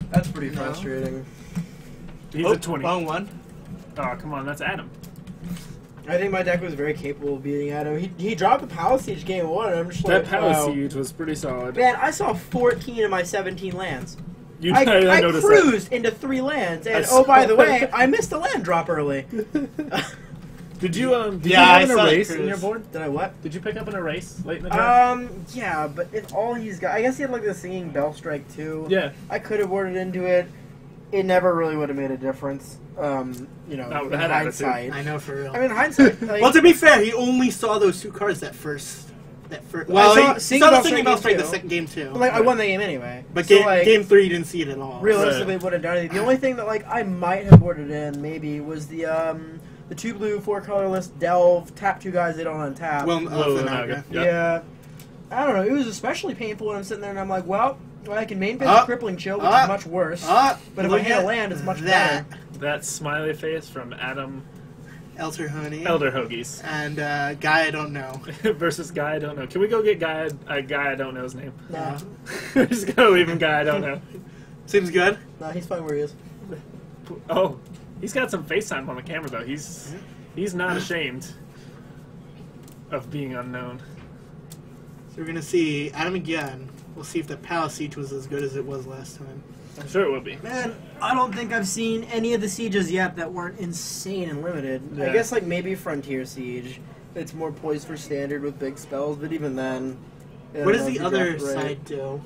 That's pretty frustrating. He's a 20. Wrong one. Oh, come on, that's Adam. I think my deck was very capable of beating Adam. He dropped the Palace Siege game 1, and I'm just That like, Palace wow. Siege was pretty solid. Man, I saw 14 of my 17 lands. I noticed that. cruised into 3 lands, and oh, by the way, I missed a land drop early. Did you have I an saw the erase in cruise. your board? Did I what? Did you pick up an erase late in the draft? Yeah, but if all he's got... I guess he had, like, the Singing Bell Strike, too. Yeah. I could have boarded into it. It never really would have made a difference, you know, in hindsight. I know, for real. I mean, hindsight... Like, Well, to be fair, he only saw those 2 cards that first. Well, he saw the Singing Bell Strike the second game, too. But, like, I won the game anyway. But so, like, game 3, you didn't see it at all. Realistically, it would have done anything. The only thing that, like, I might have boarded in, maybe, was the 2 blue, 4 colorless, delve, tap 2 guys they don't untap. Well, Naga. Yeah. I don't know. It was especially painful when I'm sitting there and I'm like, well, I can main phase a crippling chill, which is much worse. But if I hit a land, it's much better. That smiley face from Adam Eltarhoni. Eltarhogis. And guy I don't know. Versus guy I don't know. Can we go get guy I don't know's name? Nah. We're just gonna leave him guy I don't know. Seems good. Nah, he's fine where he is. Oh, he's got some FaceTime on the camera though. He's not ashamed of being unknown. So we're gonna see Adam again. We'll see if the Palace Siege was as good as it was last time. I'm sure it will be. Man, I don't think I've seen any of the sieges yet that weren't insane and limited. Yeah. I guess, like, maybe Frontier Siege. It's more poised for standard with big spells, but even then... What does the other side do?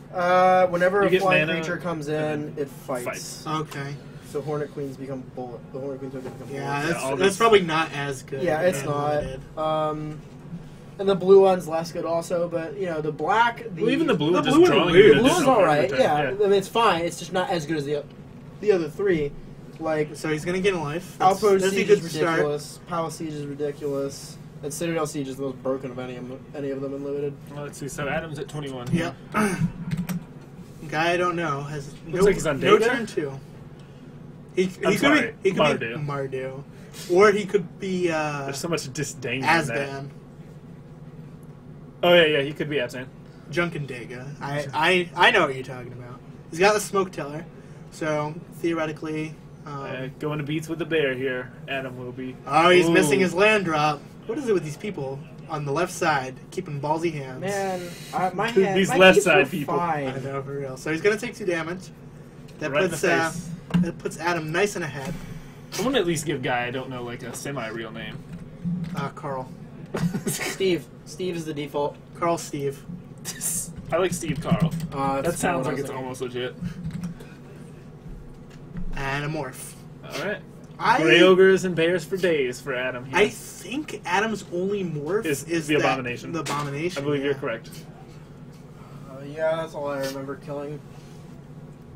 Whenever You a get flying mana, creature comes in, it fights. Okay. So Hornet Queens become bullet. The Hornet Queens are going to become Yeah, bullets. that's probably not as good. Yeah, it's not. And the blue one's less good also, but, you know, the black... Well, even the blue the one just blue drawing one- you the an blue one's additional alright, card yeah. return. I mean, it's fine. It's just not as good as the other 3. Like, So he's gonna get a life. Outpost That's a Siege good is start. ridiculous. Palace Siege is ridiculous. And Citadel Siege is the most broken of any of them in limited. Well, let's see. So Adam's at 21. Yep. Guy I don't know has Looks like he's on no data? turn 2. He I'm could sorry, be Mardu, or he could be There's so much disdain in that. Asban, Oh yeah, he could be Asban. Junkandega. I know what you're talking about. He's got the Smoke Teller, so theoretically. Going to beats with the bear here. Adam will be. Oh, he's Ooh. missing his land drop. What is it with these people on the left side keeping ballsy hands? Man, my These my left keys side were people. I Fine. know, for real. So he's gonna take 2 damage. That Right in puts the face. that puts Adam nice and ahead. Someone at least give guy I don't know like a semi-real name. Carl. Steve. Steve is the default. Carl Steve. I like Steve Carl. That sounds like it's it's almost legit. And a morph. All right. Grey ogres and bears for days for Adam. Here. I think Adam's only morph Is the that- Abomination. The Abomination. I believe yeah. you're correct. Yeah, that's all I remember killing.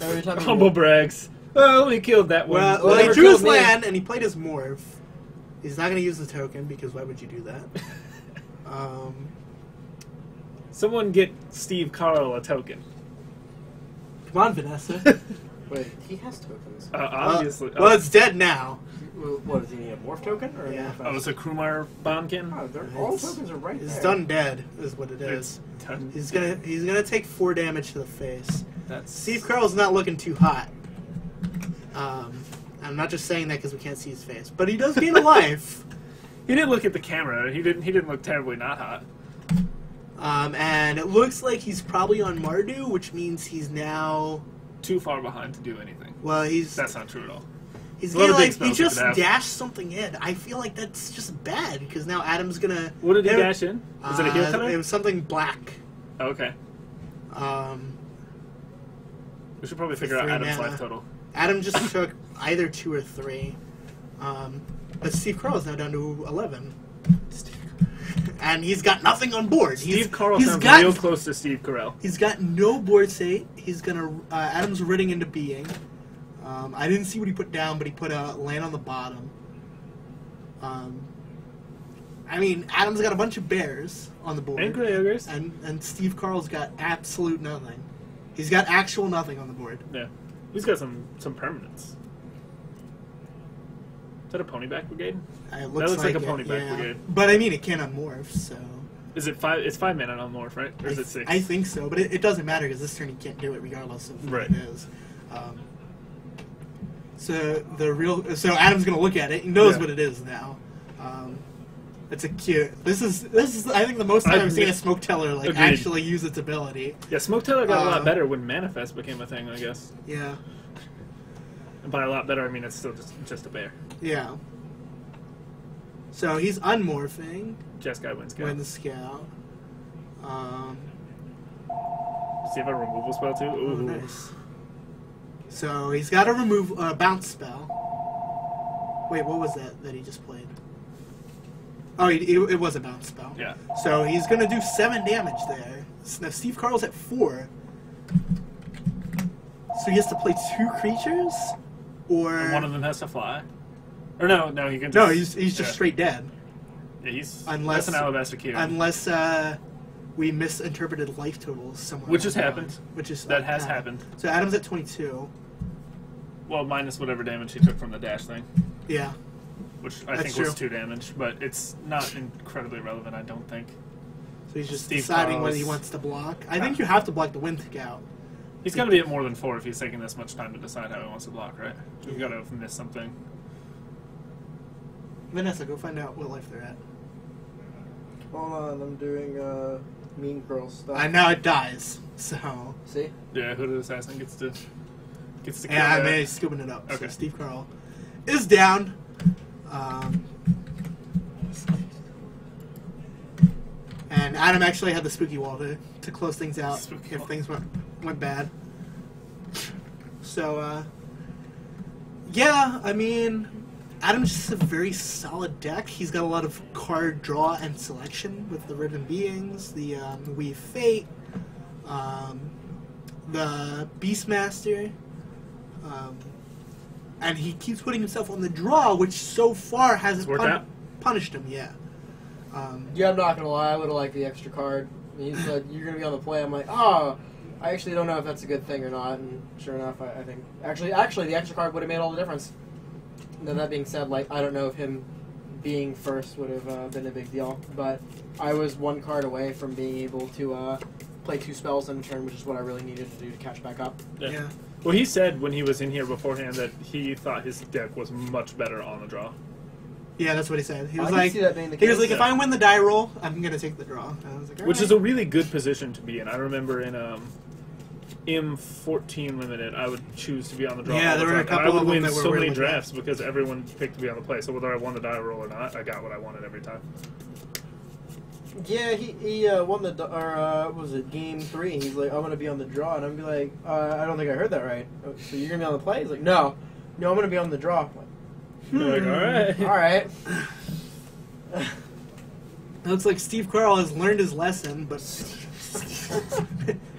Every time Humble brags. Oh, he killed that one. Well, Well, he never drew his killed me. land and he played his morph. He's not going to use the token because why would you do that? Someone get Steve Carl a token. Come on, Vanessa. Wait, he has tokens. Obviously. Well, it's dead now. What, does he need a morph token? Or Yeah. a Oh, it's a Krumar Bombkin? Oh, all tokens are right It's there. done dead, is what it is. It's done. He's gonna take 4 damage to the face. That's Steve Carl's not looking too hot. I'm not just saying that because we can't see his face, but he does gain a life. He didn't look at the camera. He didn't look terribly not hot. And it looks like he's probably on Mardu, which means he's now. Too far behind to do anything. Well, That's not true at all. he's a lot of gonna big he spells just he could have. dashed something in. I feel like that's just bad because now Adam's gonna. What did he dash in? Was it a heel cutter? It was something black. Oh, okay. We should probably figure out 3 Adam's mana. life total. Adam just took either 2 or 3. But Steve Carl is now down to 11. And he's got nothing on board. Steve Carl he's sounds got, real close to Steve Carell. He's got no board state. He's gonna Adam's ridding into being. I didn't see what he put down, but he put a land on the bottom. I mean, Adam's got a bunch of bears on the board. And Grey Ogres. And Steve Carl's got absolute nothing. He's got actual nothing on the board. Yeah. He's got some permanents. Is that a Ponyback Brigade? It looks like a it, Ponyback Brigade. But I mean, it cannot morph, so. Is it 5? It's 5 mana on Morph, right? Or is it 6? I think so, but it doesn't matter because this turn he can't do it regardless of what Right. it is. So Adam's gonna look at it. He knows what it is now. It's a cute. This is I think the most time I've seen a Smoke Teller actually use its ability. Yeah, Smoke Teller got a lot better when Manifest became a thing, I guess. Yeah. And by a lot better, I mean it's still just a bear. Yeah. So he's unmorphing. Jeskai Wind Scout. Wind Scout. Does he have a removal spell too? Ooh. Oh, nice. So he's got a bounce spell. Wait, what was that he just played? Oh, it was a bounce spell. Yeah. So he's going to do 7 damage there. Now Steve Carl's at 4. So he has to play 2 creatures? Or... And one of them has to fly? Or no, he can just... No, he's just straight dead. Yeah, that's an Alabaster Key. Unless we misinterpreted life totals somewhere. Which has happened. That has happened. happened. So Adam's at 22. Well, minus whatever damage he took from the dash thing. Yeah. Which I think was 2 damage, but it's not incredibly relevant, I don't think. So he's just deciding whether he wants to block. I think you have to block the Wind Scout. He's got to be at more than 4 if he's taking this much time to decide how he wants to block, right? We've got to have missed something. Vanessa, go find out what life they're at. Hold on, I'm doing Mean Girl stuff. I know it dies, so... See? Yeah, Hooded Assassin gets to kill yeah, I may scooping it up. Okay. So Steve Carl is down. And Adam actually had the spooky wall to close things out if things went bad. So, yeah, I mean, Adam's just a very solid deck. He's got a lot of card draw and selection with the Riven Beings, the Weave Fate, the Beastmaster, and he keeps putting himself on the draw, which so far hasn't punished him yet. Yeah, I'm not gonna lie. I would have liked the extra card. He said you're gonna be on the play. I'm like, oh, I actually don't know if that's a good thing or not. And sure enough, I think actually the extra card would have made all the difference. Now that being said, like I don't know if him being first would have been a big deal, but I was 1 card away from being able to play 2 spells in a turn, which is what I really needed to do to catch back up. Yeah. Well, he said when he was in here beforehand that he thought his deck was much better on the draw. Yeah, that's what he said. He was I like, can see that being the case. if I win the die roll, I'm gonna take the draw. And I was like, which is a really good position to be in. I remember in M14 Limited, I would choose to be on the draw. Yeah, there were a couple of them. I would win that were so many really drafts because everyone picked to be on the play. So whether I won the die roll or not, I got what I wanted every time. Yeah, he won the what was it game 3? He's like, I'm gonna be on the draw, and I'm like, I don't think I heard that right. So you're gonna be on the play? He's like, no, I'm gonna be on the draw. You're like, all right. Looks like Steve Carl has learned his lesson, but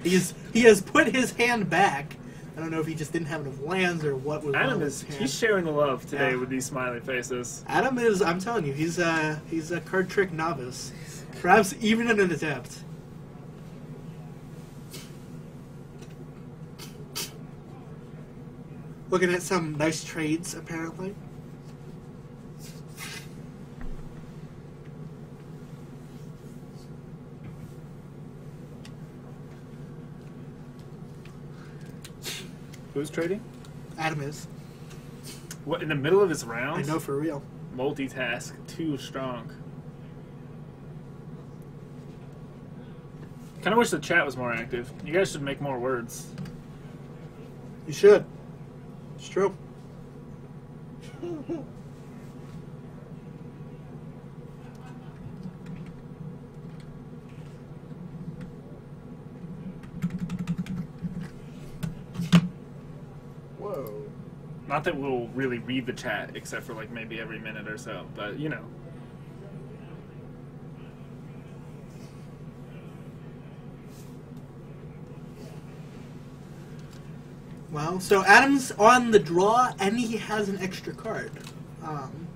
he has put his hand back. I don't know if he just didn't have enough lands or what was Adam wrong is with his he's sharing the love today with these smiley faces. Adam is, I'm telling you, he's a card trick novice. Perhaps even an adept. Looking at some nice trades, apparently. Who's trading? Adam is. What, in the middle of his round? I know for real. Multitask, too strong. Kind of wish the chat was more active. You guys should make more words. You should. It's true. Whoa. Not that we'll really read the chat, except for like maybe every minute or so, but you know. Well, so Adam's on the draw, and he has an extra card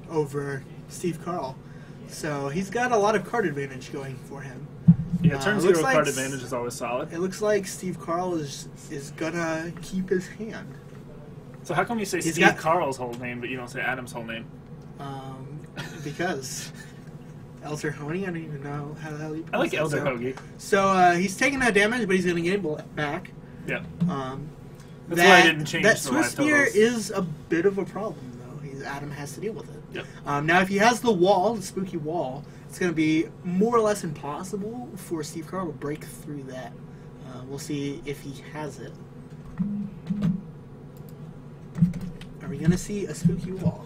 over Steve Carl. So he's got a lot of card advantage going for him. Yeah, turn 0 card advantage is always solid. It looks like Steve Carl is gonna keep his hand. So how come you say Steve Carl's whole name, but you don't say Adam's whole name? Because Eltarhoni, I don't even know how the hell you I like pronounce Eltarhoni. So he's taking that damage, but he's gonna get it back. Yeah. That's why I didn't change that the Swift live Spear totals. is a bit of a problem, though. Adam has to deal with it. Yep. Now, if he has the wall, the spooky wall, it's going to be more or less impossible for Steve Carl to break through that. We'll see if he has it. Are we going to see a spooky wall?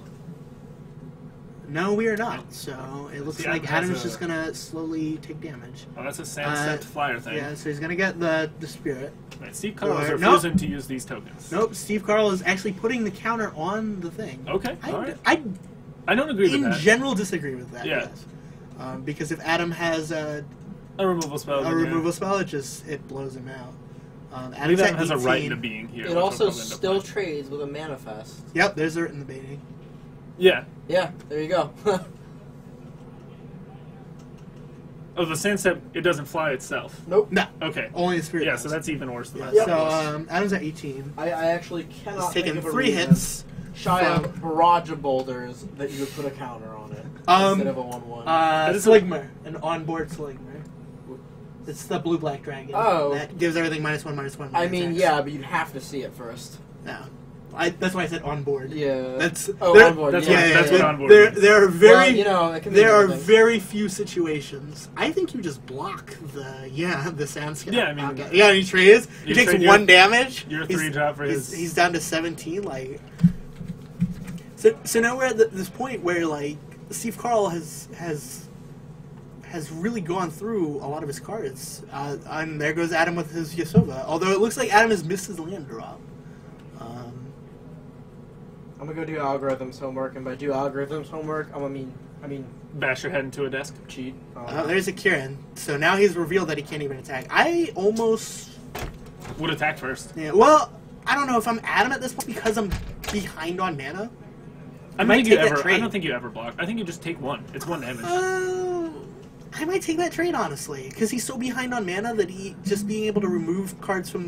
No, we are not. So it looks like Adam's just going to slowly take damage. Oh, that's a sand-stepped flyer thing. Yeah, so he's going to get the spirit. Right, Steve Carl is Or- refusing to use these tokens. Nope, Steve Carl is actually putting the counter on the thing. Okay, all right. I I don't agree with in that. general disagree with that. Yeah. Yes. Because if Adam has A removal spell. a then, removal spell, it blows him out. I believe Adam's Adam at has a right 18. to being here. It which also will probably end up still playing. trades with a manifest. Yep, there's it in the baiting. Yeah. Yeah, there you go. Oh, the sandstep, it doesn't fly itself. Nope. No, Okay. only the spirit. Yeah, does. so that's even worse than Yeah, that. so Adam's at 18. I actually He's cannot taken think of a 3 reason hits. shy from- of barrage of boulders that you would put a counter on it instead of a 1/1. Sligmer, an onboard Sligmer. It's the blue-black dragon. Oh. That gives everything -1/-1. I mean, yeah, but you'd have to see it first. No. That's why I said onboard. Yeah. That's onboard. That's yeah, what- that's what onboard There, means. there are very, Well, you know, it can be there are anything. very few situations. I think you just block the soundscape. Yeah, I mean- Okay. Yeah, he trades. He You takes trade 1 damage. your He's- 3-drop for his- He's down to 17. Like, so now we're at this point where like Steve Carl has really gone through a lot of his cards, and there goes Adam with his Yasova. Although it looks like Adam has missed his land drop. I'm gonna go do algorithms homework, and by do algorithms homework, I mean Bash your head into a desk. cheat. There's a Kieran. So now he's revealed that he can't even attack. I almost... Would attack first. Yeah, well, I don't know if I'm Adam at this point because I'm behind on mana. I might think you take that ever. trade. I don't think you ever block. I think you just take 1. It's 1 damage. I might take that trade, honestly, because he's so behind on mana that he just being able to remove cards from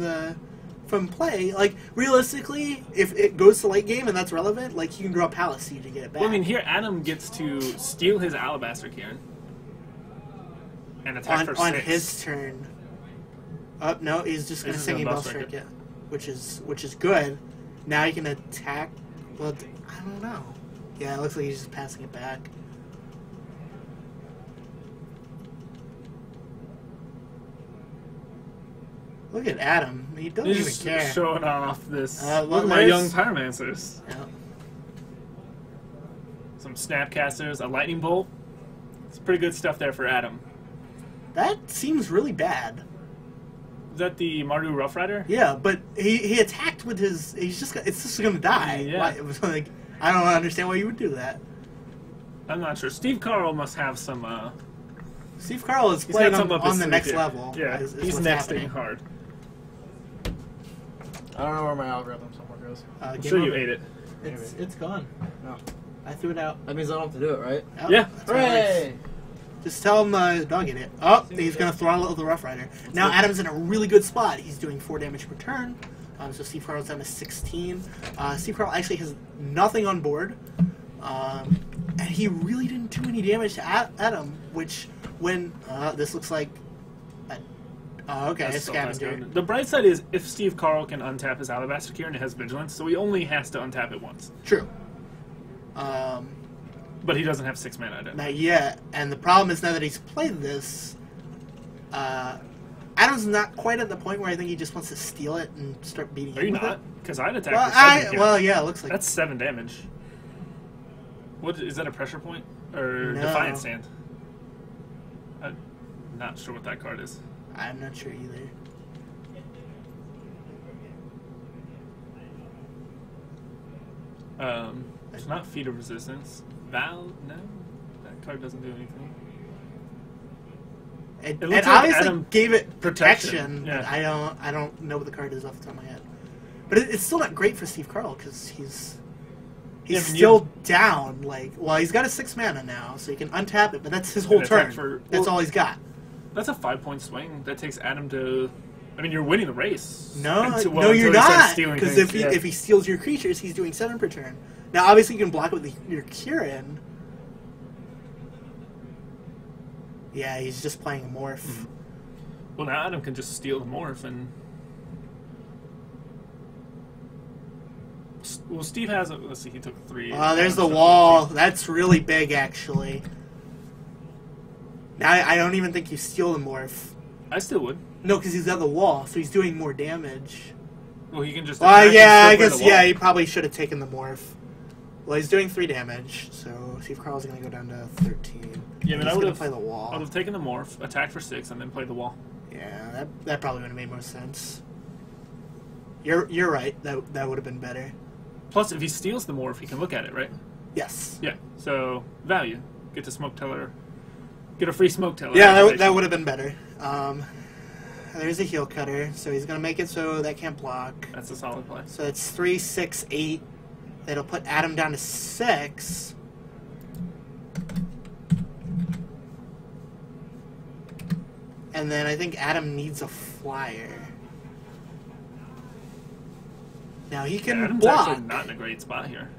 play, like, realistically, if it goes to late game and that's relevant, like, he can draw Palace Siege to get it back. Well, I mean, here Adam gets to steal his Alabaster Kieran and attack for 6. on his turn. Oh, no, he's just going to He's Singing gonna Bell Bell Strike Strike, yeah, which is good. Now he can attack, well, I don't know. Yeah, it looks like he's just passing it back. Look at Adam. He doesn't He's even just care. showing off this. well, Look at my there's- young Pyromancers. Yeah. Some Snapcasters, a Lightning Bolt. It's pretty good stuff there for Adam. That seems really bad. Is that the Mardu Rough Rider? Yeah, but he attacked with his. It's just gonna die. Yeah. Why, it was like, I don't understand why you would do that. I'm not sure. Steve Carl must have some. Steve Carl is He's playing got something up on his the sleeve next here. level. Yeah, is he's what's nexting happening. hard. I don't know where my algorithm somewhere goes. I'm Game sure you over. ate it. It's gone. No. I threw it out. That means I don't have to do it, right? Oh, Yeah. that's how it works. Hooray! Just tell him dog ate it. Oh, he's gonna throttle the Rough Rider. Now Adam's in a really good spot. He's doing 4 damage per turn. So Steve Carl's down to 16. Steve Carl actually has nothing on board. And he really didn't do any damage to Adam, which when this looks like okay, That's a still nice scavenger. going. The bright side is if Steve Carl can untap his Alabaster Kieran, it has Vigilance, so he only has to untap it once. True. But he doesn't have 6 mana. Not yet. And the problem is now that he's played this, Adam's not quite at the point where I think he just wants to steal it and start beating Are him you with not? it. Because I'd attack Well, for 7 Kieran. well, yeah, it looks like That's 7 damage. What is that? A pressure point or No. Defiant Stand? I'm not sure what that card is. I'm not sure either. It's not Feet of Resistance. Val? No, that card doesn't do anything. It looks like obviously Adam gave it protection, protection. yeah. But I don't know what the card is off the top of my head. But it's still not great for Steve Carl because he's Yeah, I mean, still down. Like, well, he's got a 6 mana now, so he can untap it. But that's his whole And attack turn. for- That's well- all he's got. That's a 5-point swing. That takes Adam to. I mean, you're winning the race. No, Until- no, you're until he starts not. stealing Because things, if he steals your creatures, he's doing 7 per turn. Now, obviously, you can block it with your Kieran. Yeah, he's just playing a morph. Mm-hmm. Well, now Adam can just steal the morph and. Well, Steve has. Let's see. He took 3. There's the wall. That's really big, actually. Now I don't even think you steal the morph. I still would. No, because he's got the wall, so he's doing more damage. Well, he can just. Yeah, I guess he probably should have taken the morph. Well, he's doing 3 damage, so Steve Carl's going to go down to 13. Yeah, but I would have play the wall. I would have taken the morph, attacked for 6, and then played the wall. Yeah, that probably would have made more sense. You're right. That would have been better. Plus, if he steals the morph, he can look at it, right? Yes. Yeah. So value. Get to smoke teller. Get a free smoke teller. Yeah, that would have been better. There's a heel cutter, so he's going to make it so that can't block. That's a solid play. So it's 3, 6, 8. That'll put Adam down to 6. And then I think Adam needs a flyer. Now he can Adam's block. actually not in a great spot here.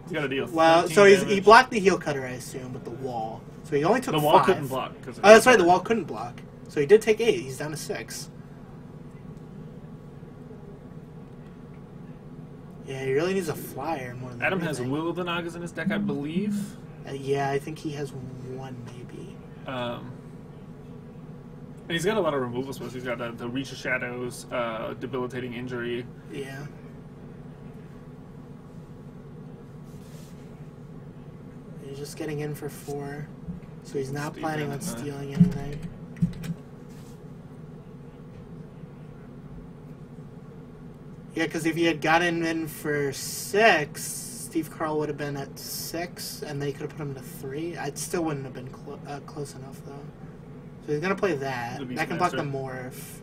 He's got to deal. Well, so damage. he blocked the heel cutter, I assume, with the wall. So he only took 5. The wall couldn't block. Oh, that's right. The wall couldn't block. So he did take 8. He's down to 6. Yeah, he really needs a flyer more than Adam anything. has Will of the Nagas in his deck, I believe. Yeah, I think he has 1 maybe. And he's got a lot of removal spells. He's got the Reach of Shadows, Debilitating Injury. Yeah. He's just getting in for 4. So he's not planning on stealing anything. Yeah, because if he had gotten in for 6, Steve Carl would have been at 6, and they could have put him to 3. I still wouldn't have been close enough, though. So he's going to play that. That can block the morph.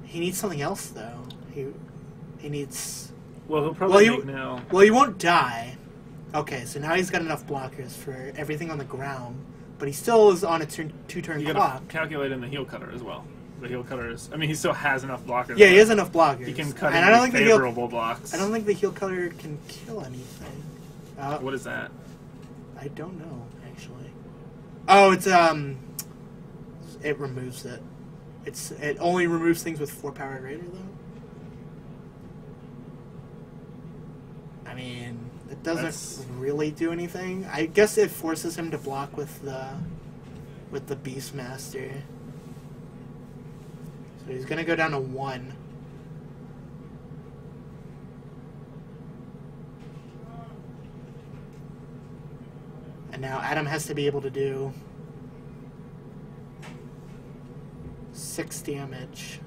He needs something else, though. He needs... Well, he'll probably make now... Well, he won't die. Okay, so now he's got enough blockers for everything on the ground, but he still is on a 2-turn You clock. gotta calculate in the heel cutter as well. The heel cutter is... I mean, he still has enough blockers. Yeah, he has enough blockers. He can cut and I don't think favorable blocks. I don't think the heel cutter can kill anything. What is that? I don't know, actually. Oh, it's it removes it. It only removes things with 4 power or greater, though. I mean, it doesn't really do anything. I guess it forces him to block with the Beastmaster. So he's gonna go down to 1. And now Adam has to be able to do 6 damage.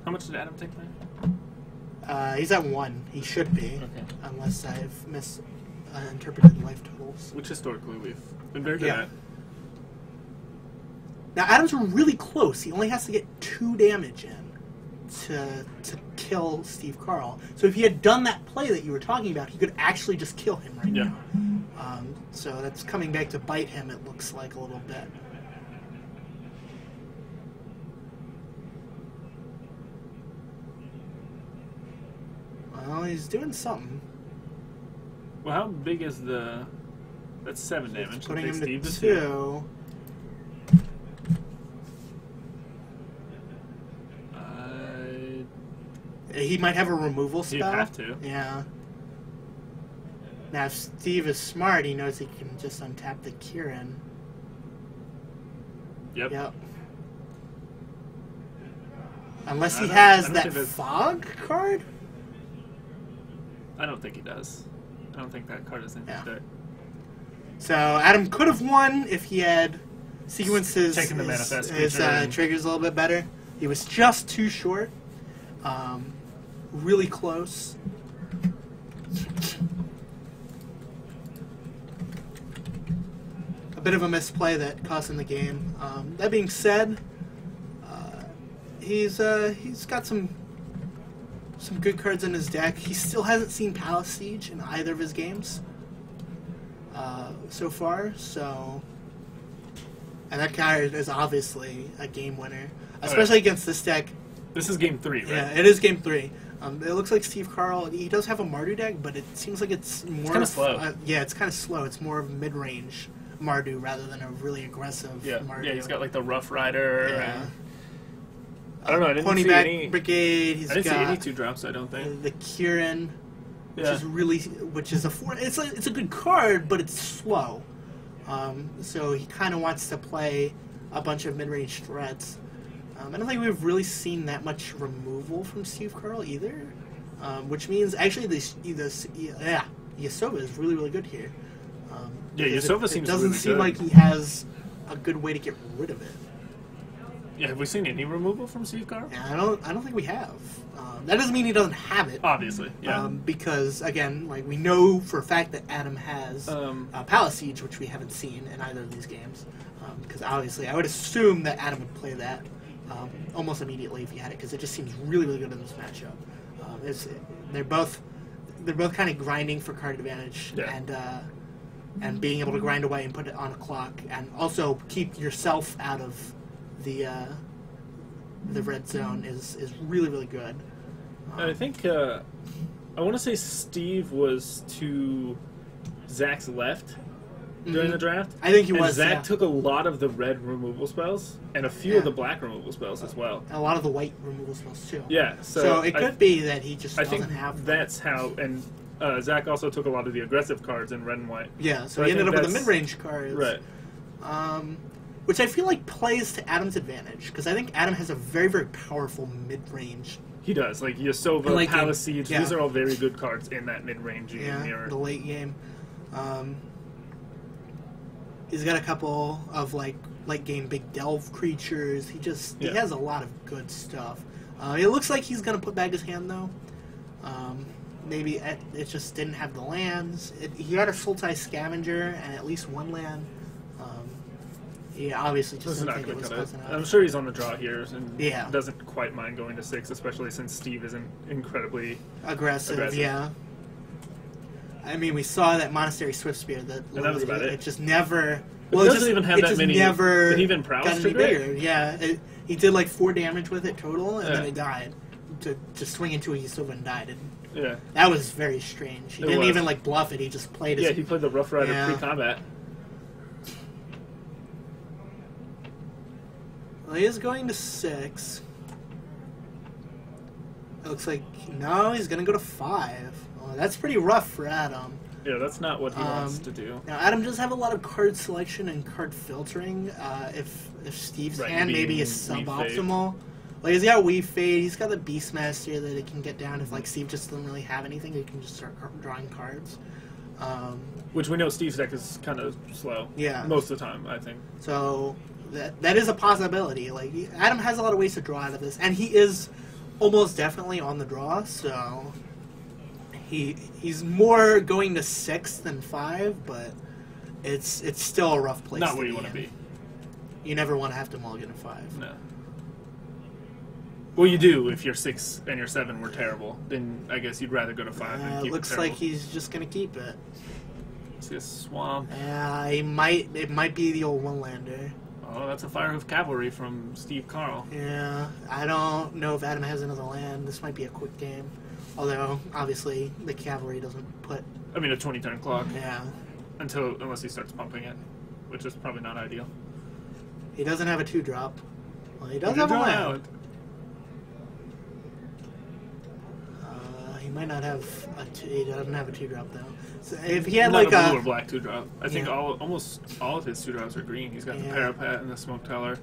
How much did Adam take there? He's at 1. He should be, Okay. unless I've misinterpreted life totals. Which historically we've been very good at. Now Adam's really close. He only has to get 2 damage in to kill Steve Carl. So if he had done that play that you were talking about, he could actually just kill him right now. So that's coming back to bite him, it looks like, a little bit. Well, he's doing something. Well, how big is the... That's 7 damage. It's putting him Steve to 2. He might have a removal spell. He'd have to. Yeah. Now, if Steve is smart, he knows he can just untap the Kieran. Yep. Unless he has that fog card? I don't think he does. I don't think that card is in his deck. So Adam could have won if he had sequenced his triggers a little bit better. He was just too short. Really close. A bit of a misplay that cost him the game. That being said, he's got some good cards in his deck. He still hasn't seen Palace Siege in either of his games so far. And that card is obviously a game winner, especially against this deck. This is game 3, right? Yeah, it is game 3. It looks like Steve Carl, he does have a Mardu deck, but it seems like it's more... It's kind of slow. Yeah, it's kind of slow. It's more of mid-range Mardu rather than a really aggressive Mardu. Yeah, he's got like the Rough Rider. Yeah. I don't know. I didn't Pony see Back any. Brigade. He's I didn't got see any 2-drops. I don't think. the Kieran, which Yeah. is really, which is it's a good card, but it's slow. So he kind of wants to play a bunch of mid-range threats. I don't think we've really seen that much removal from Steve Carl either, which means actually Yasova is really good here. Yeah, Because Yasova it seems doesn't really seem good. like he has a good way to get rid of it. Yeah, have we seen any removal from Steve Carl? Yeah, I don't think we have. That doesn't mean he doesn't have it. Obviously, yeah. Because again, like we know for a fact that Adam has Palace Siege, which we haven't seen in either of these games. Because obviously, I would assume that Adam would play that almost immediately if he had it, because it just seems really good in this matchup. They're both kind of grinding for card advantage, Yeah. and being able to grind away and put it on a clock, and also keep yourself out of the red zone is really good. I think I want to say Steve was to Zach's left during the draft. I think he and was. Zach Yeah. took a lot of the red removal spells and a few of the black removal spells as well. A lot of the white removal spells too. Yeah, So it could be that he just I doesn't think have them. that's how. And Zach also took a lot of the aggressive cards in red and white. Yeah, so I he ended think up with the that's- mid-range cards. Right. Which I feel like plays to Adam's advantage, because I think Adam has a very powerful mid-range. He does. Like Yasova, Late game. Palace Siege, Yeah. these are all very good cards in that mid-range mirror. The late game. He's got a couple of late game big delve creatures. He has a lot of good stuff. It looks like he's gonna put back his hand though. Maybe it just didn't have the lands. He had a Sultai Scavenger and at least one land. Yeah, obviously just This is didn't not think going it to was cut close it. enough. I'm sure he's on the draw here and Yeah. doesn't quite mind going to 6, especially since Steve isn't incredibly Aggressive, yeah. I mean, we saw that Monastery Swiftspear that was about it. It just never. It doesn't even have that many. Never Did he even prowess got any trigger it? bigger. Yeah, he did like 4 damage with it total, and then Yeah. it died. To swing into a Yasova and died. And Yeah. that was very strange. He It didn't was. even like bluff it. He just played. Yeah, he played the Rough Rider Yeah. pre-combat. Well, he is going to 6. It looks like no, he's going to go to 5. Oh, that's pretty rough for Adam. Yeah, that's not what he wants to do. Now, Adam does have a lot of card selection and card filtering. If Steve's hand maybe is suboptimal. Like, he's got Weave Fade, he's got the Beastmaster that it can get down if, like, Steve just doesn't really have anything, he can just start drawing cards. Which we know Steve's deck is kind of slow. Yeah. Most of the time, I think. So, that is a possibility. Like, Adam has a lot of ways to draw out of this, and he is almost definitely on the draw, so... He's more going to 6 than 5, but it's still a rough place. Not where you want to be. You never want to have to mulligan a 5. No. Well, you do if your 6 and your 7 were terrible. Then I guess you'd rather go to 5 and keep it looks it like terrible. he's just gonna keep it. See a swamp. It might be the old one-lander. Oh, that's a Firehoof Cavalry from Steve Carl. Yeah, I don't know if Adam has another land. This might be a quick game. Although, obviously, the cavalry doesn't put... I mean, a 20-turn clock. Yeah. Unless he starts pumping it, which is probably not ideal. He doesn't have a 2-drop. Well, he does have a land. He might not have he doesn't have a 2-drop, though. So if he had, not like, a blue or black 2-drop. I think Yeah. almost all of his 2-drops are green. He's got the Parapet and the Smoke Teller.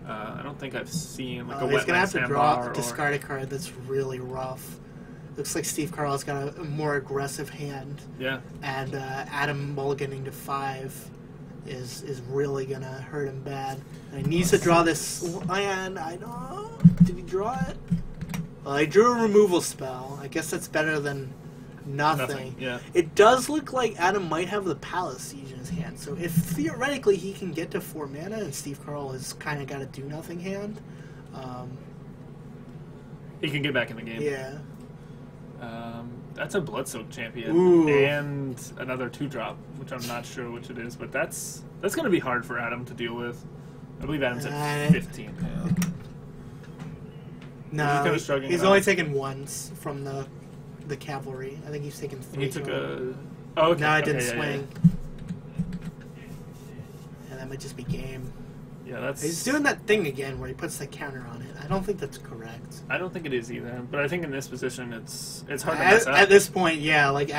I don't think I've seen, like, a he's going to have to Sandbar discard a card that's really rough. Looks like Steve Carl's got a more aggressive hand. Yeah. And Adam mulliganing to 5 is really going to hurt him bad. And he needs to draw this land. I don't... Did he draw it? Well, he drew a removal spell. I guess that's better than nothing. Yeah. It does look like Adam might have the Palace Siege in his hand. So if theoretically he can get to 4 mana and Steve Carl has kind of got a do-nothing hand... He can get back in the game. Yeah. That's a Bloodsoaked champion. Ooh. And another 2-drop, which I'm not sure which it is, but that's going to be hard for Adam to deal with. I believe Adam's at 15. Yeah. No, struggling he's it only out. taken once from the cavalry. I think he's taken 3. He took total. a... Oh, okay. No, it didn't Okay, swing. Yeah, that might just be game. Yeah, that's. He's doing that thing again where he puts the counter on it. I don't think that's correct. I don't think it is either, but I think in this position it's hard to mess up. At this point, yeah. Like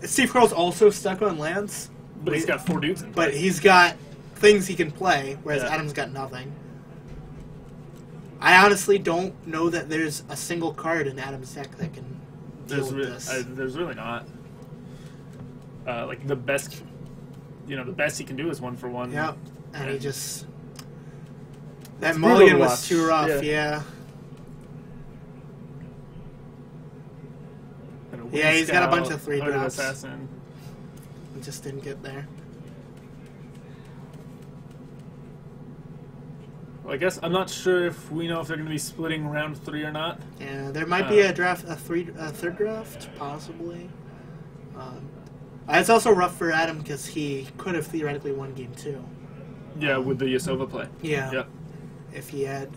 Steve Carell's also stuck on lands, But he's got 4 dudes in play. but he's got things he can play, whereas Yeah. Adam's got nothing. I honestly don't know that there's a single card in Adam's deck that can deal with this. There's really not. Like the best, the best he can do is 1 for 1. Yep, and he just that It's brutal mulligan to was watch. too rough. Yeah. Yeah, And a Yeah, he's got a bunch Scout, of 3 Hooded drops. Assassin. he just didn't get there. Well, I guess I'm not sure if we know if they're going to be splitting round 3 or not. Yeah, there might be a third draft, possibly. It's also rough for Adam because he could have theoretically won game 2. Yeah, with the Yasova play. Yeah, Yep. if he had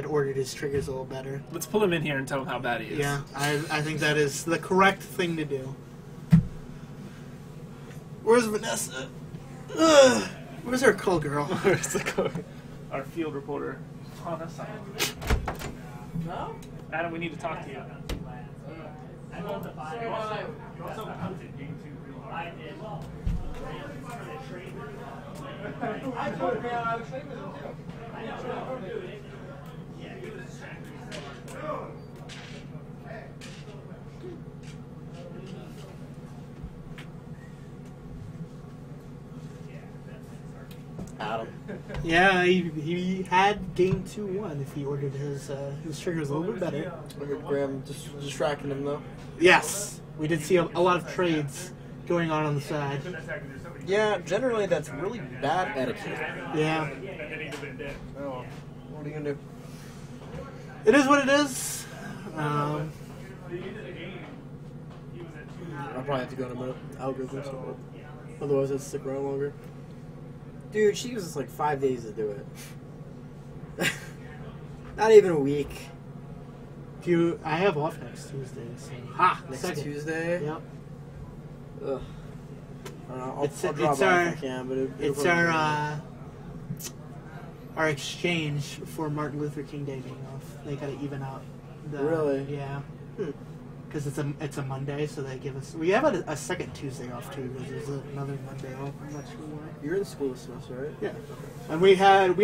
ordered his triggers a little better. Let's pull him in here and tell him how bad he is. Yeah, I think that is the correct thing to do. Where's Vanessa? Ugh. Where's our call girl? Where's the code? Our field reporter. On us. No? Adam, we need to talk to you. I told him I was saying this Adam. Yeah, he had game 2-1 if he ordered his triggers a little bit better. Look at Graham distracting him though. Yes, we did see a lot of trades going on the side. Yeah, generally that's really bad etiquette. Yeah, Oh, what are you gonna do? it is what it is. I'll probably have to go in a minute. Algorithm, so otherwise I'd stick around longer. Dude, she gives us like 5 days to do it. Not even a week. I have off next Tuesday. So. Next Second. Tuesday? Yep. Ugh. I don't know. I'll It's drop our by if I can, but it's our exchange for Martin Luther King Day being off. They gotta even out. Really? Yeah. Because it's a Monday, so they give us. We have a second Tuesday off too. Because there's another Monday off. I'm not sure why. You're in school this semester, right? Yeah. And we had